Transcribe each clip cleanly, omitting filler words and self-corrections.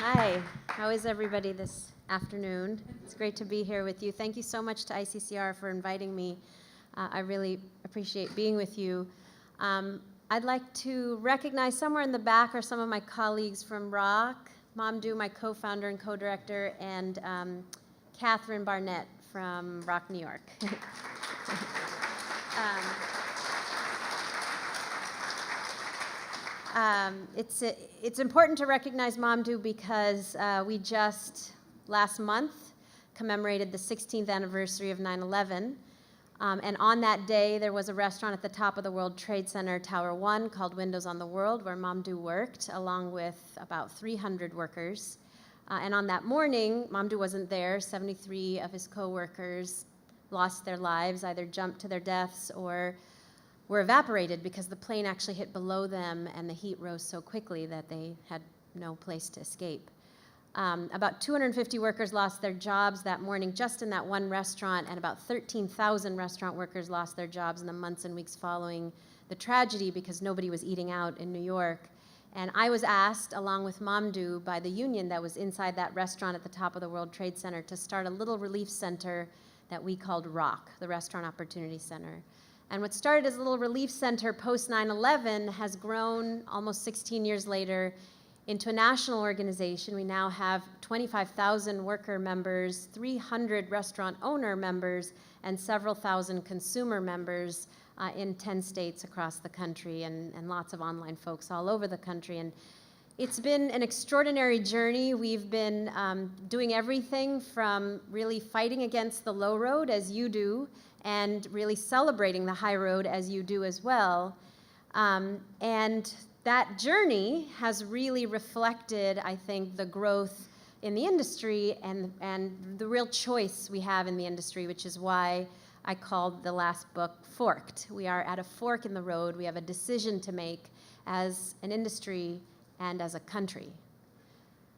Hi, how is everybody this afternoon? It's great to be here with you. Thank you so much to ICCR for inviting me. I really appreciate being with you. I'd like to recognize somewhere in the back are some of my colleagues from ROC, Mamdouh, my co-founder and co-director, and Catherine Barnett from ROC New York. It's important to recognize Mamdouh because we just last month commemorated the 16th anniversary of 9/11. And on that day, there was a restaurant at the top of the World Trade Center, Tower 1, called Windows on the World, where Mamdouh worked, along with about 300 workers. And on that morning, Mamdouh wasn't there. 73 of his co-workers lost their lives, either jumped to their deaths or were evaporated because the plane actually hit below them and the heat rose so quickly that they had no place to escape. About 250 workers lost their jobs that morning just in that one restaurant, and about 13,000 restaurant workers lost their jobs in the months and weeks following the tragedy because nobody was eating out in New York. And I was asked, along with Mamdouh, by the union that was inside that restaurant at the top of the World Trade Center to start a little relief center that we called ROC, the Restaurant Opportunity Center. And what started as a little relief center post 9/11 has grown almost 16 years later into a national organization. We now have 25,000 worker members, 300 restaurant owner members, and several thousand consumer members in 10 states across the country, and lots of online folks all over the country. And it's been an extraordinary journey. We've been doing everything from really fighting against the low road, as you do, and really celebrating the high road, as you do as well. And that journey has really reflected, I think, the growth in the industry and the real choice we have in the industry, which is why I called the last book Forked. We are at a fork in the road. We have a decision to make as an industry and as a country.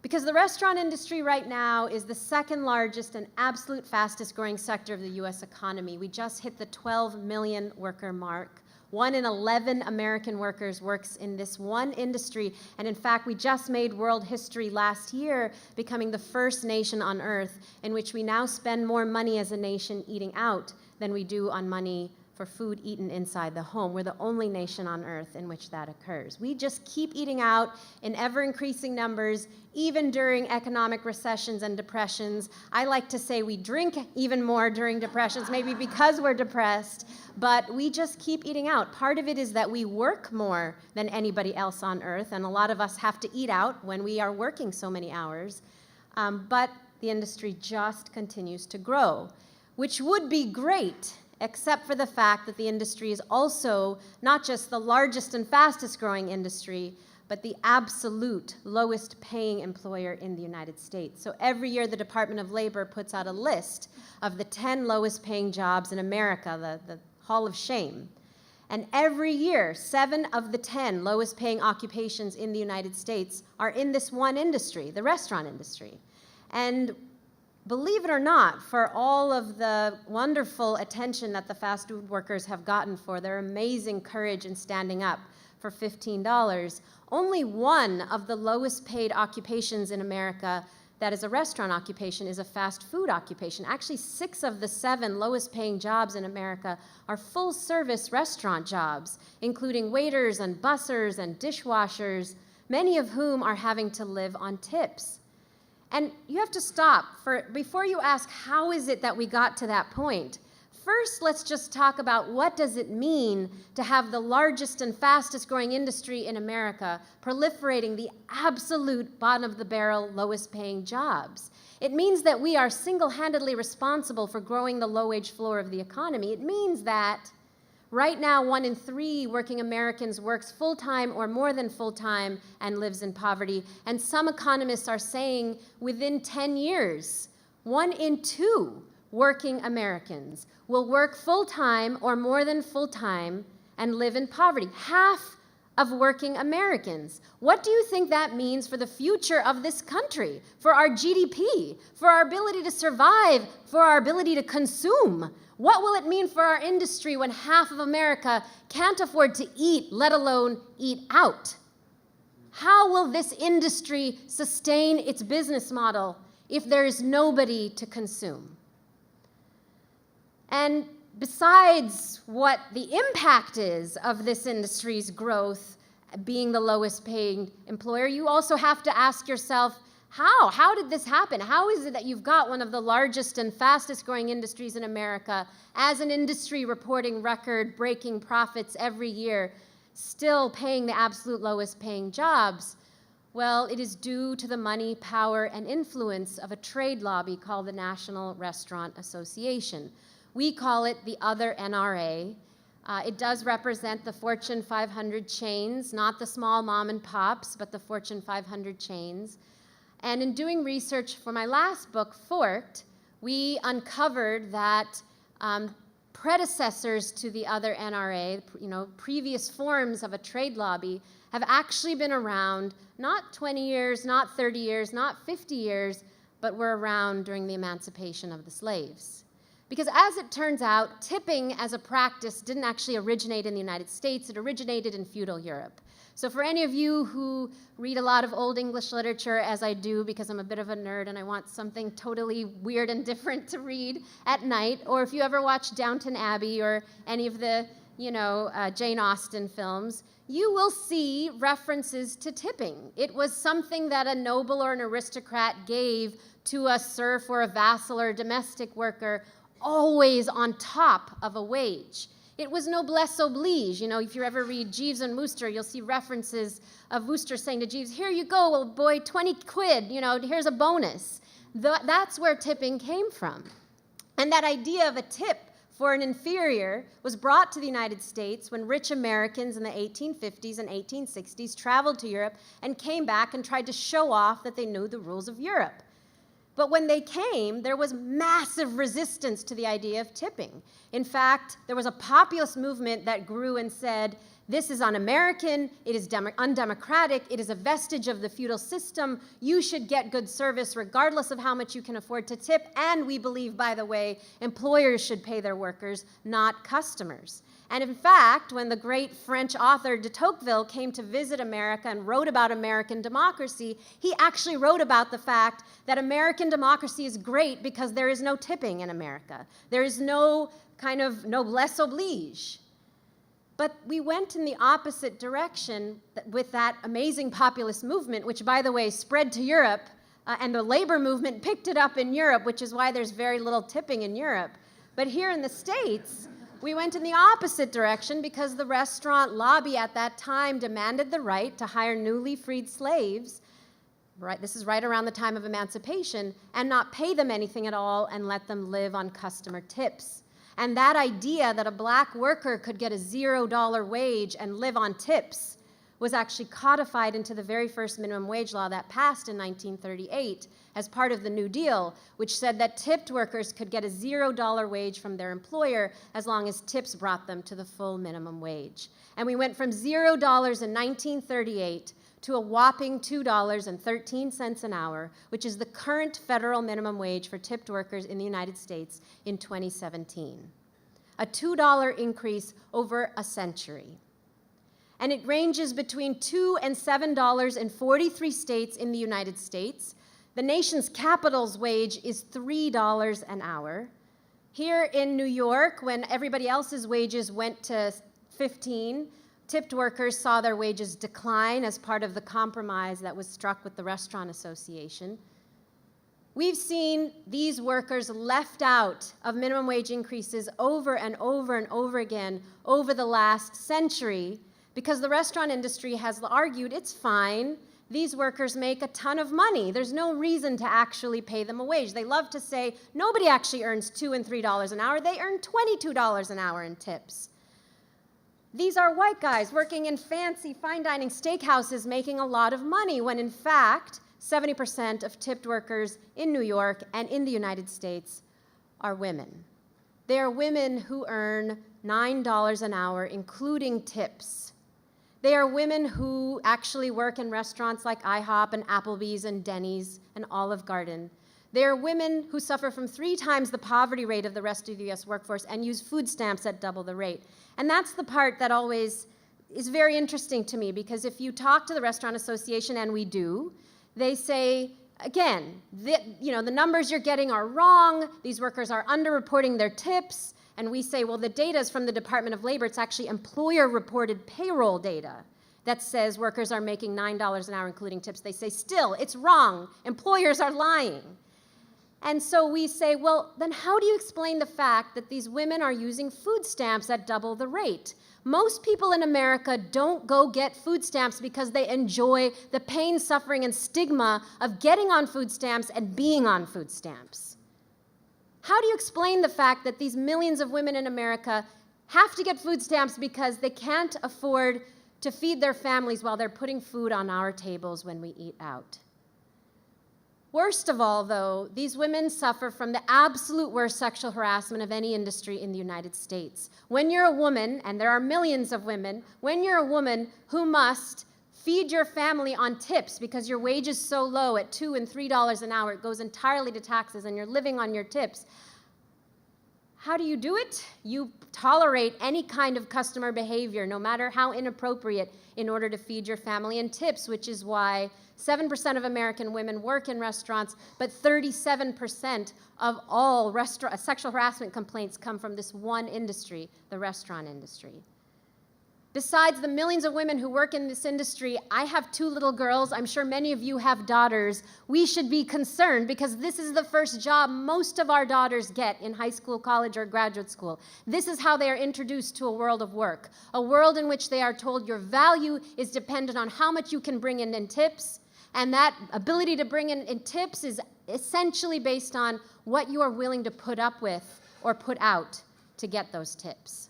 Because the restaurant industry right now is the second largest and absolute fastest growing sector of the US economy. We just hit the 12 million worker mark. 1 in 11 American workers works in this one industry. And in fact, we just made world history last year, becoming the first nation on earth in which we now spend more money as a nation eating out than we do on money for food eaten inside the home. We're the only nation on earth in which that occurs. We just keep eating out in ever-increasing numbers, even during economic recessions and depressions. I like to say we drink even more during depressions, maybe because we're depressed, but we just keep eating out. Part of it is that we work more than anybody else on earth, and a lot of us have to eat out when we are working so many hours. But the industry just continues to grow, which would be great, except for the fact that the industry is also not just the largest and fastest growing industry, but the absolute lowest paying employer in the United States. So every year the Department of Labor puts out a list of the 10 lowest paying jobs in America, the Hall of Shame. And every year, 7 of the 10 lowest paying occupations in the United States are in this one industry, the restaurant industry. And believe it or not, for all of the wonderful attention that the fast food workers have gotten for their amazing courage in standing up for $15, only one of the lowest paid occupations in America that is a restaurant occupation is a fast food occupation. Actually, 6 of the 7 lowest paying jobs in America are full service restaurant jobs, including waiters and bussers and dishwashers, many of whom are having to live on tips. And you have to stop before you ask, how is it that we got to that point? First, let's just talk about what does it mean to have the largest and fastest growing industry in America proliferating the absolute bottom of the barrel, lowest paying jobs. It means that we are single-handedly responsible for growing the low-wage floor of the economy. It means that right now, 1 in 3 working Americans works full-time or more than full-time and lives in poverty. And some economists are saying within 10 years, 1 in 2 working Americans will work full-time or more than full-time and live in poverty. Half of working Americans. What do you think that means for the future of this country, for our GDP, for our ability to survive, for our ability to consume? What will it mean for our industry when half of America can't afford to eat, let alone eat out? how will this industry sustain its business model if there is nobody to consume? And besides what the impact is of this industry's growth, being the lowest paying employer, you also have to ask yourself, how? How did this happen? How is it that you've got one of the largest and fastest growing industries in America as an industry reporting record-breaking profits every year, still paying the absolute lowest paying jobs? Well, it is due to the money, power, and influence of a trade lobby called the National Restaurant Association. We call it the other NRA. It does represent the Fortune 500 chains, not the small mom and pops, but the Fortune 500 chains. And in doing research for my last book, Forked, we uncovered that predecessors to the other NRA, previous forms of a trade lobby, have actually been around not 20 years, not 30 years, not 50 years, but were around during the emancipation of the slaves. Because as it turns out, tipping as a practice didn't actually originate in the United States, it originated in feudal Europe. So for any of you who read a lot of Old English literature, as I do because I'm a bit of a nerd and I want something totally weird and different to read at night, or if you ever watch Downton Abbey or any of the, Jane Austen films, you will see references to tipping. It was something that a noble or an aristocrat gave to a serf or a vassal or a domestic worker, always on top of a wage. It was noblesse oblige. If you ever read Jeeves and Wooster, you'll see references of Wooster saying to Jeeves, "Here you go, old boy, 20 quid, here's a bonus." That's where tipping came from. And that idea of a tip for an inferior was brought to the United States when rich Americans in the 1850s and 1860s traveled to Europe and came back and tried to show off that they knew the rules of Europe. But when they came, there was massive resistance to the idea of tipping. In fact, there was a populist movement that grew and said, this is un-American, it is undemocratic, it is a vestige of the feudal system, you should get good service regardless of how much you can afford to tip, and we believe, by the way, employers should pay their workers, not customers. And in fact, when the great French author de Tocqueville came to visit America and wrote about American democracy, he actually wrote about the fact that American democracy is great because there is no tipping in America. There is no kind of noblesse oblige. But we went in the opposite direction with that amazing populist movement, which, by the way, spread to Europe, and the labor movement picked it up in Europe, which is why there's very little tipping in Europe. But here in the States, we went in the opposite direction because the restaurant lobby at that time demanded the right to hire newly freed slaves, right, this is right around the time of emancipation, and not pay them anything at all and let them live on customer tips. And that idea that a black worker could get a $0 wage and live on tips was actually codified into the very first minimum wage law that passed in 1938 as part of the New Deal, which said that tipped workers could get a $0 wage from their employer as long as tips brought them to the full minimum wage. And we went from $0 in 1938 to a whopping $2.13 an hour, which is the current federal minimum wage for tipped workers in the United States in 2017. A $2 increase over a century. And it ranges between $2 and $7 in 43 states in the United States. The nation's capital's wage is $3 an hour. Here in New York, when everybody else's wages went to $15, tipped workers saw their wages decline as part of the compromise that was struck with the Restaurant Association. We've seen these workers left out of minimum wage increases over and over and over again over the last century because the restaurant industry has argued it's fine. These workers make a ton of money. There's no reason to actually pay them a wage. They love to say nobody actually earns $2 and $3 an hour. They earn $22 an hour in tips. These are white guys working in fancy fine dining steakhouses making a lot of money when in fact 70% of tipped workers in New York and in the United States are women. They are women who earn $9 an hour, including tips. They are women who actually work in restaurants like IHOP and Applebee's and Denny's and Olive Garden. They are women who suffer from 3 times the poverty rate of the rest of the US workforce and use food stamps at double the rate. And that's the part that always is very interesting to me, because if you talk to the Restaurant Association, and we do, they say, again, the numbers you're getting are wrong, these workers are underreporting their tips, and we say, well, the data is from the Department of Labor. It's actually employer-reported payroll data that says workers are making $9 an hour, including tips. They say, still, it's wrong. Employers are lying. And so we say, well, then how do you explain the fact that these women are using food stamps at double the rate? Most people in America don't go get food stamps because they enjoy the pain, suffering, and stigma of getting on food stamps and being on food stamps. How do you explain the fact that these millions of women in America have to get food stamps because they can't afford to feed their families while they're putting food on our tables when we eat out? Worst of all, though, these women suffer from the absolute worst sexual harassment of any industry in the United States. When you're a woman, and there are millions of women, when you're a woman who must feed your family on tips because your wage is so low at $2 and $3 an hour, it goes entirely to taxes, and you're living on your tips, how do you do it? You tolerate any kind of customer behavior, no matter how inappropriate, in order to feed your family and tips, which is why 7% of American women work in restaurants, but 37% of all sexual harassment complaints come from this one industry, the restaurant industry. Besides the millions of women who work in this industry, I have 2 little girls. I'm sure many of you have daughters. We should be concerned because this is the first job most of our daughters get in high school, college, or graduate school. This is how they are introduced to a world of work, a world in which they are told your value is dependent on how much you can bring in tips, and that ability to bring in tips is essentially based on what you are willing to put up with or put out to get those tips.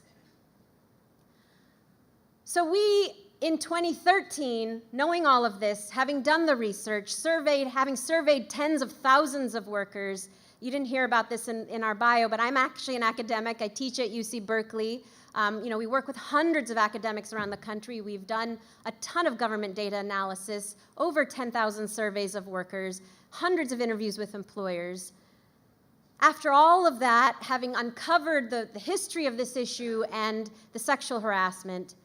So we, in 2013, knowing all of this, having done the research, having surveyed tens of thousands of workers, you didn't hear about this in our bio, but I'm actually an academic. I teach at UC Berkeley. We work with hundreds of academics around the country. We've done a ton of government data analysis, over 10,000 surveys of workers, hundreds of interviews with employers. After all of that, having uncovered the history of this issue and the sexual harassment,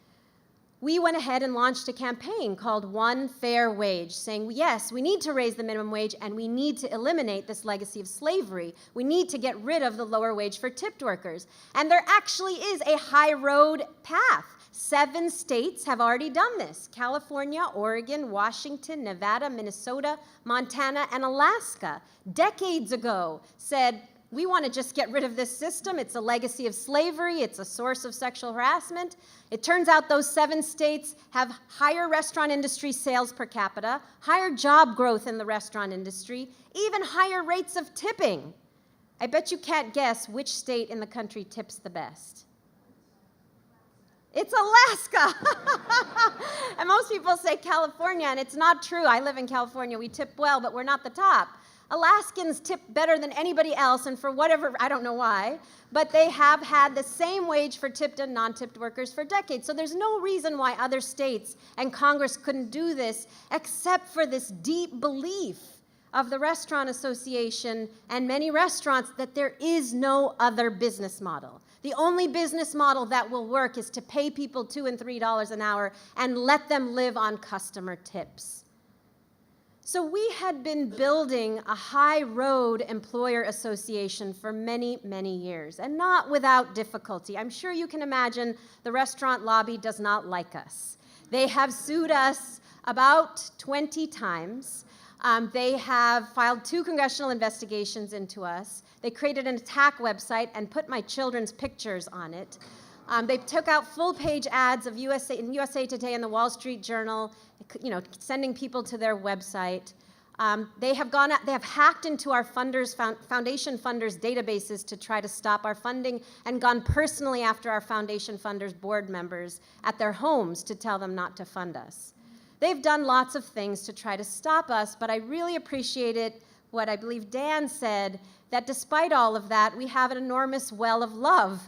we went ahead and launched a campaign called One Fair Wage, saying, yes, we need to raise the minimum wage and we need to eliminate this legacy of slavery. We need to get rid of the lower wage for tipped workers. And there actually is a high road path. 7 states have already done this: California, Oregon, Washington, Nevada, Minnesota, Montana, and Alaska. Decades ago said, we want to just get rid of this system. It's a legacy of slavery. It's a source of sexual harassment. It turns out those 7 states have higher restaurant industry sales per capita, higher job growth in the restaurant industry, even higher rates of tipping. I bet you can't guess which state in the country tips the best. It's Alaska. And most people say California, and it's not true. I live in California. We tip well, but we're not the top. Alaskans tip better than anybody else, and for whatever, I don't know why, but they have had the same wage for tipped and non-tipped workers for decades. So there's no reason why other states and Congress couldn't do this, except for this deep belief of the Restaurant Association and many restaurants that there is no other business model. The only business model that will work is to pay people $2 and $3 an hour and let them live on customer tips. So we had been building a high road employer association for many, many years, and not without difficulty. I'm sure you can imagine the restaurant lobby does not like us. They have sued us about 20 times. They have filed 2 congressional investigations into us. They created an attack website and put my children's pictures on it. They took out full-page ads of USA Today and the Wall Street Journal, sending people to their website. They have hacked into our foundation funders' databases to try to stop our funding, and gone personally after our foundation funders' board members at their homes to tell them not to fund us. They've done lots of things to try to stop us, but I really appreciated what I believe Dan said, that despite all of that, we have an enormous well of love.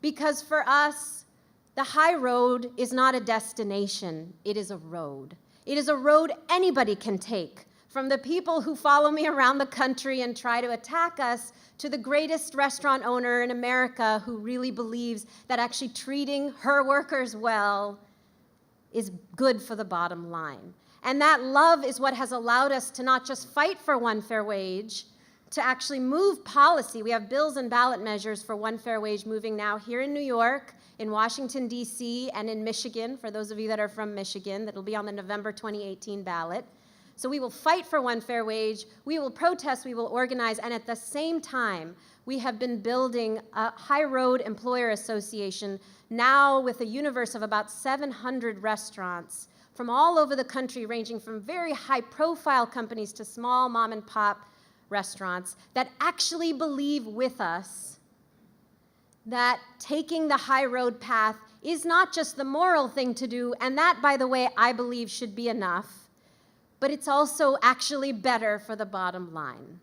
Because for us, the high road is not a destination, it is a road. It is a road anybody can take, from the people who follow me around the country and try to attack us, to the greatest restaurant owner in America who really believes that actually treating her workers well is good for the bottom line. And that love is what has allowed us to not just fight for one fair wage, to actually move policy. We have bills and ballot measures for one fair wage moving now here in New York, in Washington, D.C., and in Michigan, for those of you that are from Michigan, that'll be on the November 2018 ballot. So we will fight for one fair wage, we will protest, we will organize, and at the same time, we have been building a high road employer association, now with a universe of about 700 restaurants from all over the country, ranging from very high-profile companies to small mom-and-pop restaurants that actually believe with us that taking the high road path is not just the moral thing to do, and that, by the way, I believe should be enough, but it's also actually better for the bottom line.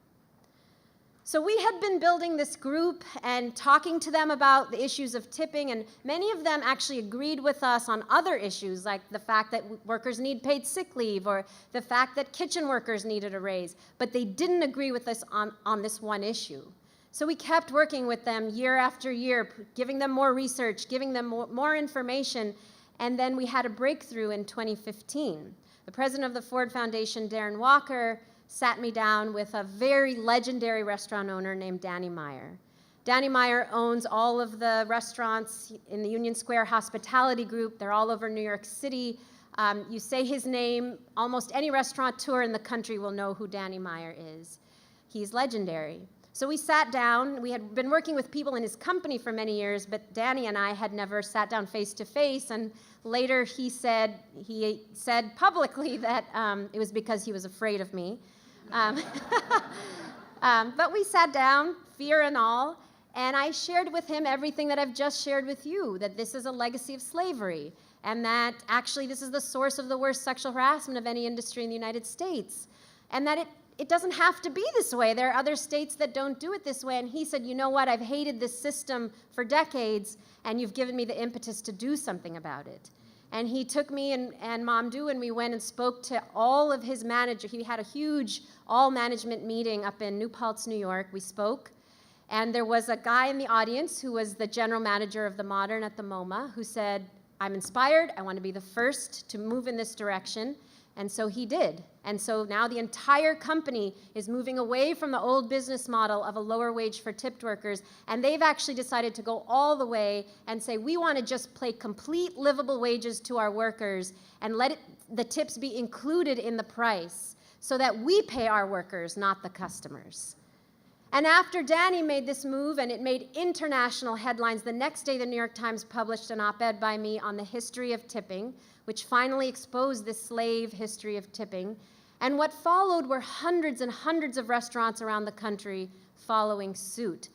So we had been building this group and talking to them about the issues of tipping, and many of them actually agreed with us on other issues, like the fact that workers need paid sick leave or the fact that kitchen workers needed a raise, but they didn't agree with us on this one issue. So we kept working with them year after year, giving them more research, giving them more information, and then we had a breakthrough in 2015. The president of the Ford Foundation, Darren Walker, sat me down with a very legendary restaurant owner named Danny Meyer. Danny Meyer owns all of the restaurants in the Union Square Hospitality Group. They're all over New York City. You say his name, almost any restaurateur in the country will know who Danny Meyer is. He's legendary. So we sat down. We had been working with people in his company for many years, but Danny and I had never sat down face to face, and later he said publicly that it was because he was afraid of me. But we sat down, fear and all, and I shared with him everything that I've just shared with you, that this is a legacy of slavery, and that actually this is the source of the worst sexual harassment of any industry in the United States, and that it doesn't have to be this way. There are other states that don't do it this way. And he said, you know what, I've hated this system for decades, and you've given me the impetus to do something about it. And he took me and Mamdouh, and we went and spoke to all of his managers. He had a huge all-management meeting up in New Paltz, New York. We spoke, and there was a guy in the audience who was the general manager of the Modern at the MoMA who said, I'm inspired. I want to be the first to move in this direction. And so he did. And so now the entire company is moving away from the old business model of a lower wage for tipped workers, and they've actually decided to go all the way and say, we want to just pay complete livable wages to our workers and let the tips be included in the price so that we pay our workers, not the customers. And after Danny made this move, and it made international headlines, the next day the New York Times published an op-ed by me on the history of tipping, which finally exposed this slave history of tipping. And what followed were hundreds and hundreds of restaurants around the country following suit.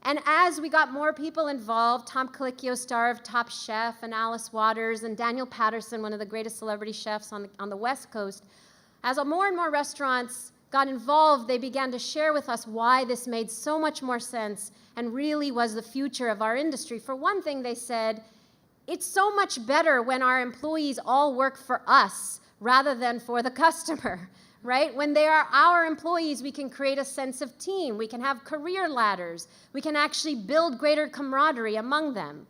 And as we got more people involved, Tom Colicchio, star of Top Chef, and Alice Waters, and Daniel Patterson, one of the greatest celebrity chefs on the West Coast, as more and more restaurants got involved, they began to share with us why this made so much more sense and really was the future of our industry. For one thing, they said, it's so much better when our employees all work for us rather than for the customer, right? When they are our employees, we can create a sense of team. We can have career ladders. We can actually build greater camaraderie among them.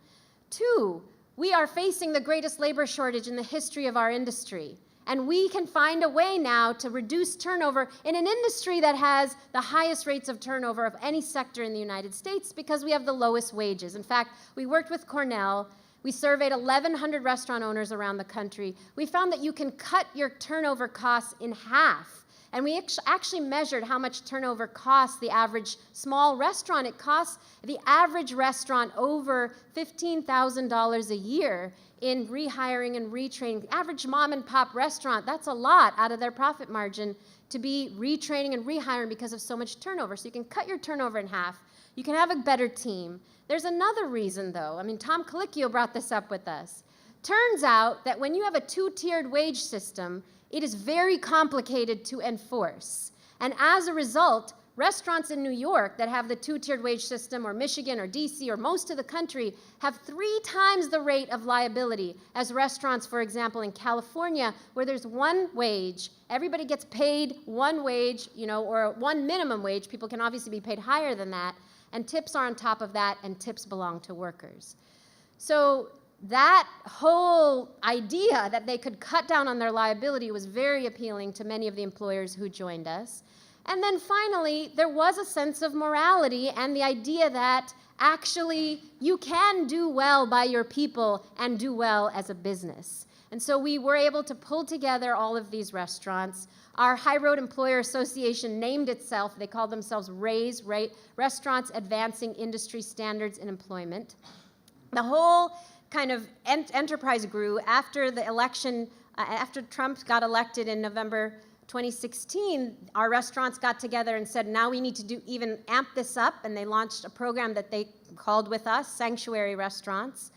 Two, we are facing the greatest labor shortage in the history of our industry. And we can find a way now to reduce turnover in an industry that has the highest rates of turnover of any sector in the United States because we have the lowest wages. In fact, we worked with Cornell. We surveyed 1,100 restaurant owners around the country. We found that you can cut your turnover costs in half. And we actually measured how much turnover costs the average small restaurant. It costs the average restaurant over $15,000 a year in rehiring and retraining. The average mom and pop restaurant, that's a lot out of their profit margin to be retraining and rehiring because of so much turnover. So you can cut your turnover in half. You can have a better team. There's another reason, though. I mean, Tom Colicchio brought this up with us. Turns out that when you have a two-tiered wage system, it is very complicated to enforce. And as a result, restaurants in New York that have the two-tiered wage system, or Michigan or DC or most of the country, have 3 times the rate of liability as restaurants, for example, in California, where there's one wage. Everybody gets paid one wage, or one minimum wage. People can obviously be paid higher than that. And tips are on top of that, and tips belong to workers. So that whole idea that they could cut down on their liability was very appealing to many of the employers who joined us. And then finally, there was a sense of morality and the idea that actually you can do well by your people and do well as a business. And so we were able to pull together all of these restaurants. Our High Road Employer Association named itself, they called themselves RAISE, Restaurants Advancing Industry Standards in Employment. The whole kind of enterprise grew after the election, after Trump got elected in November 2016, our restaurants got together and said, now we need to even amp this up, and they launched a program that they called with us, Sanctuary Restaurants,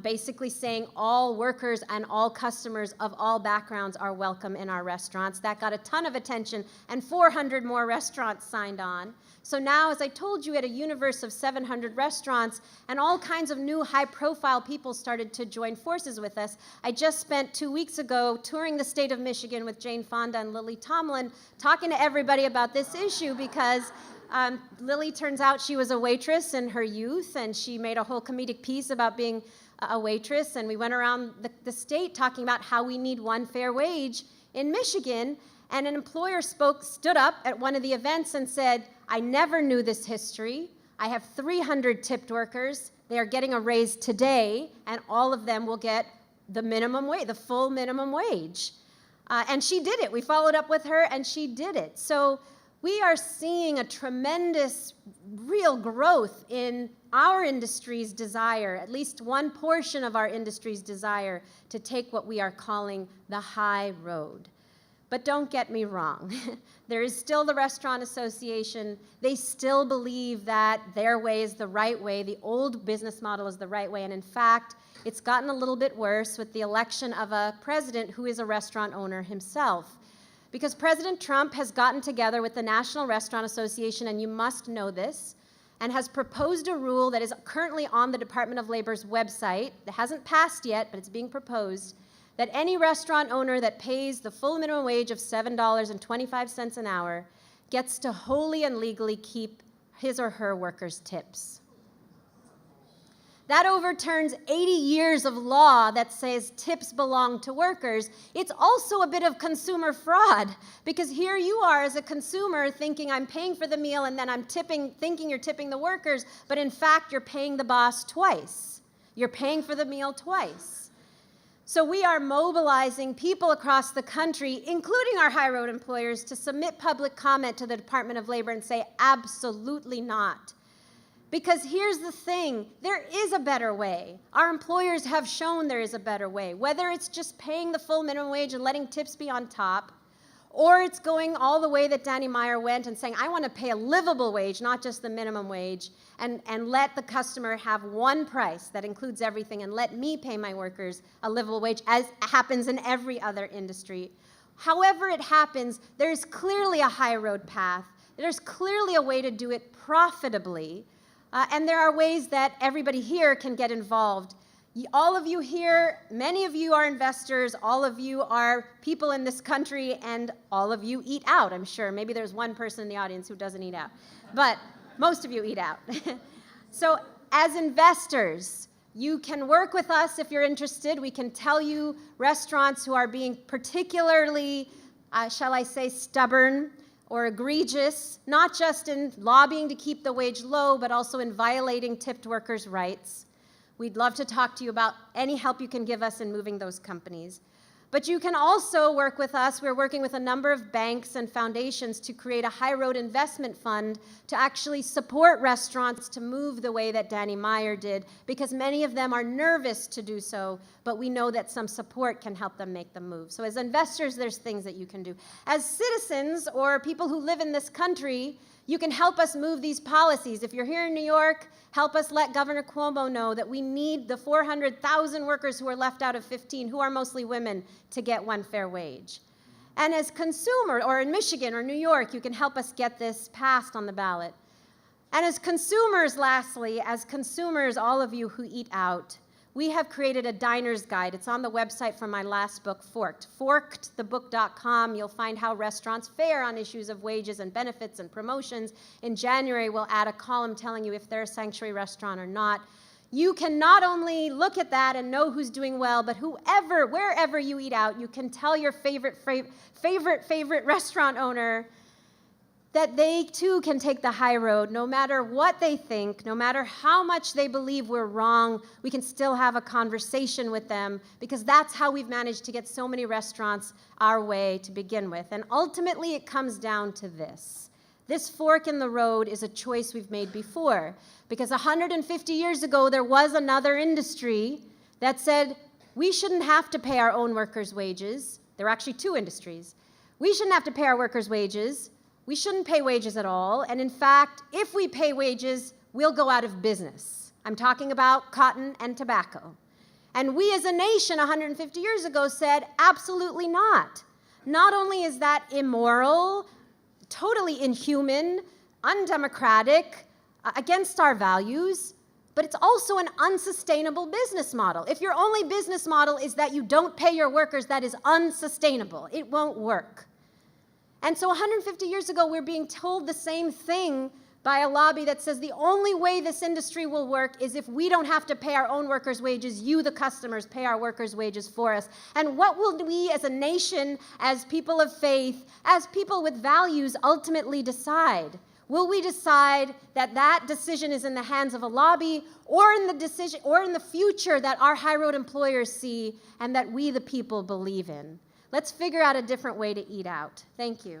basically saying all workers and all customers of all backgrounds are welcome in our restaurants. That got a ton of attention, and 400 more restaurants signed on. So now, as I told you, at a universe of 700 restaurants, and all kinds of new high-profile people started to join forces with us. I just spent 2 weeks ago touring the state of Michigan with Jane Fonda and Lily Tomlin, talking to everybody about this issue because Lily, turns out she was a waitress in her youth, and she made a whole comedic piece about being a waitress, and we went around the state talking about how we need one fair wage in Michigan, and an employer stood up at one of the events and said, I never knew this history. I have 300 tipped workers. They are getting a raise today, and all of them will get the minimum wage, the full minimum wage. And she did it. We followed up with her, and she did it. So we are seeing a tremendous, real growth in our industry's desire, at least one portion of our industry's desire, to take what we are calling the high road. But don't get me wrong. There is still the Restaurant Association. They still believe that their way is the right way. The old business model is the right way. And in fact, it's gotten a little bit worse with the election of a president who is a restaurant owner himself. Because President Trump has gotten together with the National Restaurant Association, and you must know this, and has proposed a rule that is currently on the Department of Labor's website. It hasn't passed yet, but it's being proposed, that any restaurant owner that pays the full minimum wage of $7.25 an hour gets to wholly and legally keep his or her workers' tips. That overturns 80 years of law that says tips belong to workers. It's also a bit of consumer fraud, because here you are as a consumer thinking I'm paying for the meal and then I'm tipping, thinking you're tipping the workers, but in fact you're paying the boss twice. You're paying for the meal twice. So we are mobilizing people across the country, including our high road employers, to submit public comment to the Department of Labor and say, absolutely not. Because here's the thing, there is a better way. Our employers have shown there is a better way, whether it's just paying the full minimum wage and letting tips be on top, or it's going all the way that Danny Meyer went and saying, I want to pay a livable wage, not just the minimum wage, and let the customer have one price that includes everything, and let me pay my workers a livable wage, as happens in every other industry. However it happens, there's clearly a high road path. There's clearly a way to do it profitably, and there are ways that everybody here can get involved. All of you here, many of you are investors, all of you are people in this country, and all of you eat out, I'm sure. Maybe there's one person in the audience who doesn't eat out, but most of you eat out. So as investors, you can work with us if you're interested. We can tell you restaurants who are being particularly, shall I say, stubborn or egregious, not just in lobbying to keep the wage low, but also in violating tipped workers' rights. We'd love to talk to you about any help you can give us in moving those companies. But you can also work with us. We're working with a number of banks and foundations to create a high road investment fund to actually support restaurants to move the way that Danny Meyer did, because many of them are nervous to do so, but we know that some support can help them make the move. So as investors, there's things that you can do. As citizens or people who live in this country, you can help us move these policies. If you're here in New York, help us let Governor Cuomo know that we need the 400,000 workers who are left out of 15, who are mostly women, to get one fair wage. And as consumer, or in Michigan or New York, you can help us get this passed on the ballot. And as consumers, lastly, as consumers, all of you who eat out, we have created a diner's guide. It's on the website from my last book, Forked. Forkedthebook.com. You'll find how restaurants fare on issues of wages and benefits and promotions. In January, we'll add a column telling you if they're a sanctuary restaurant or not. you can not only look at that and know who's doing well, but wherever you eat out, you can tell your favorite restaurant owner that they too can take the high road. No matter what they think, no matter how much they believe we're wrong, we can still have a conversation with them, because that's how we've managed to get so many restaurants our way to begin with. And ultimately, it comes down to this. This fork in the road is a choice we've made before, because 150 years ago, there was another industry that said we shouldn't have to pay our own workers' wages. There were actually two industries. We shouldn't have to pay our workers' wages. We shouldn't pay wages at all, and in fact, if we pay wages, we'll go out of business. I'm talking about cotton and tobacco. And we as a nation 150 years ago said, absolutely not. Not only is that immoral, totally inhuman, undemocratic, against our values, but it's also an unsustainable business model. If your only business model is that you don't pay your workers, that is unsustainable. It won't work. And so 150 years ago, we're being told the same thing by a lobby that says the only way this industry will work is if we don't have to pay our own workers' wages, you, the customers, pay our workers' wages for us. And what will we as a nation, as people of faith, as people with values ultimately decide? Will we decide that that decision is in the hands of a lobby, or in the future that our high road employers see and that we, the people, believe in? Let's figure out a different way to eat out. Thank you.